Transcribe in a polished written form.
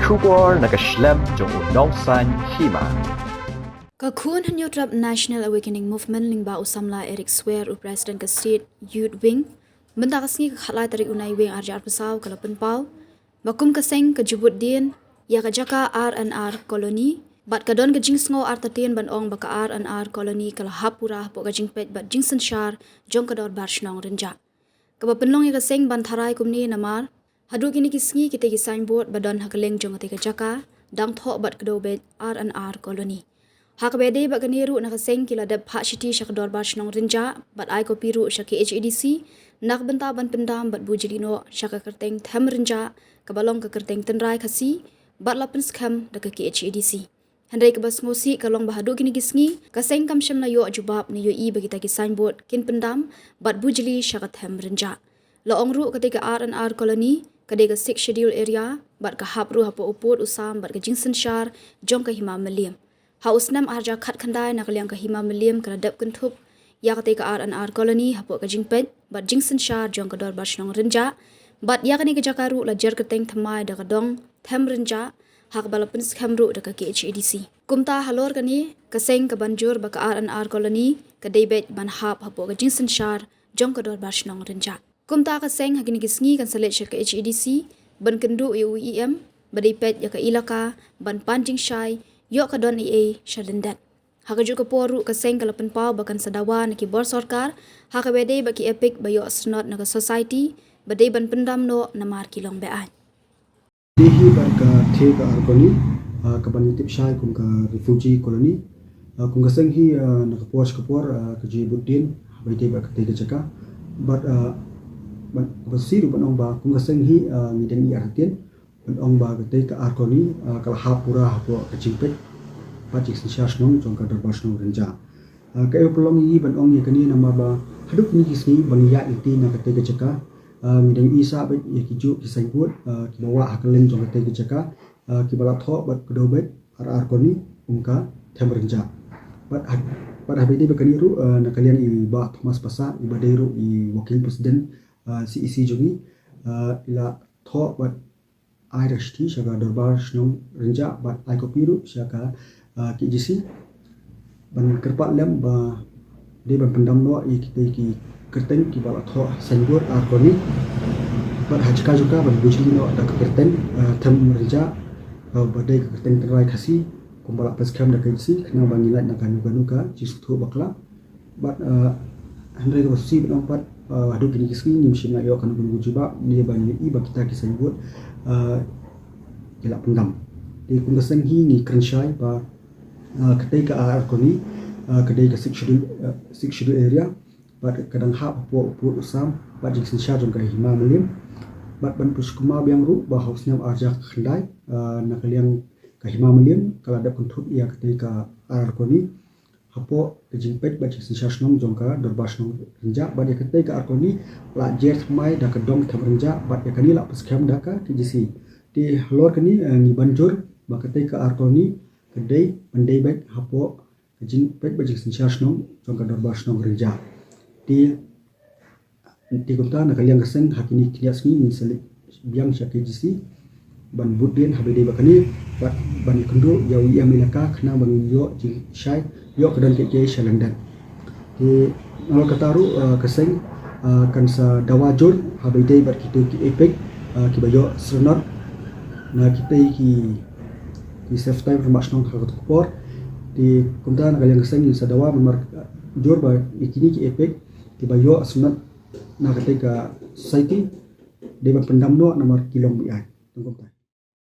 Shubor nakaslem jong unongsan hima. Kakun hanyutrap National Awakening Movement lingba usamla Eric Swear President ke State Youth Wing benda kasngi khalai tarik unai wing arjar pesau kalapan pau bakum keseng ke Jubuddin ya ke jaka R&R koloni bat kadon ke jingsngo artatin ban ong baka R&R koloni kala hapura po ke jingpet bat jingsen shar jong kador barshnong renja kaba penlong ya keseng ban tharai kumni namar hadu kini kisngi kita ki signboard badon hakeleng jong ke jaka dang thok bat kedo bet R&R koloni hak bede bak keniru nak keseng kila dap hak shiti syakdor barshnong renja bat ai ko piru syaki HEDC nak benta ban pendam bat bujilino syaka kerteng them renja kabalong ke kerteng tenrai khasi bat lapen skam dak ke HEDC handai ke bas ngosi kalong bahadu kini kisngi kaseng kam syam na yo jubab ni yo i bagi taki signboard kin pendam bat bujili syaka them renja lo ongru ketika R&R koloni kadai ke 6 schedule area bat ke hapru hapo uput usam bat ke jingsen shar jong ke hima meliam haus nam arja khat khandai nak liang ke hima meliam kala dap kentup ya ketika R&R koloni hapo ke jingpet bat jingsen shar jong ke dor barshnong renja bat ya kani ke jakaru la jar keteng thamai da kadong them renja hak balapen skhamru da ke HEDC kumta halor kani kaseng ke banjur ba ke R&R koloni ke debet ban hap hapo ke jingsen shar jong ke dor barshnong renja kumta kaseng hakini kisngi kan selet ke HEDC ban kendu UEM badipet ya ke ilaka ban panjing shai yo ka don EA shalendat haka juga poru kaseng kalapan pau bakan sadawa naki bor sarkar haka bede baki epic bayo asnot naga society bade ban pendam no namar kilong bean Dihi barka thega arkoni kabani tip shai kum ka refugee colony kum kaseng hi nakapor ka Jubuddin bede bak tega jaka but basiru banong ba kum kaseng hi ngideng i artin banong ba ka tega arkoni kala hapura hapo kajingpet pajik sensasnong jong ka darbasnong renja kayo pelong i banong i kani nama ba haduk ni kisni bangya iti na ka tega jaka ngideng isa bet ya kiju kisaibut ki bawa hakaleng jong ka tega jaka ki bala tho bat kedobet arkoni umka them renja pada habedi bakani ru na kalian i ba Thomas Pasa i badairu i wakil presiden CEC jongi ila tho bat ai rashti syaka dorbar shnong renja bat ai kopiru syaka KGC ban kerpat lem ba de ban pendam no i kita ki kerteng ki bala tho sangur arkoni bat hajka juga ban bujli no da kerteng them renja badai kerteng terai khasi kumbala paskam da KGC kena bangilat na kanu ka jisuthu bakla bat handai ko si ban pat hadu kini kisni nimshim na yo kanu kunu juba ni ban i ba kita kisambut kila pendam di kungaseng hi ni krenshai ba kedai ka arkoni kedai ka 6 schedule area bat kadang hap po usam bat jing sensha jong ka hima melim bat ban puskuma biang ru ba hausnya arja khandai na kaliang ka hima melim kala dap kuntup ia kedai ka arkoni hapo kejingpet bat jing sensha snong jong ka dorbasnong renja bat ya kedai ka arkoni la jer mai da kadong tham renja bat ya kani la paskam da ka KGC di halor kani ni banjur ba kedai ka arkoni kedai pandai bet hapo kejingpet bat jing sensha snong jong ka dorbasnong renja di kumta na kaliang kaseng hakini kiasni ni selik biang sya KGC ban budin habede bakani ban kendu yawi amilaka kena bangin yo jing syai yo kedan ke shalandan di nol kataru kaseng kan sa dawajur habede bat kita ki epek ki bayo srenot na kita ki save time from basnong hakot kupor di kumta na kaliang kaseng ni sa dawa memar jor ba ikini ki epek ki bayo asnat na ketika society deban pendam no nomor kilong bi ai tunggu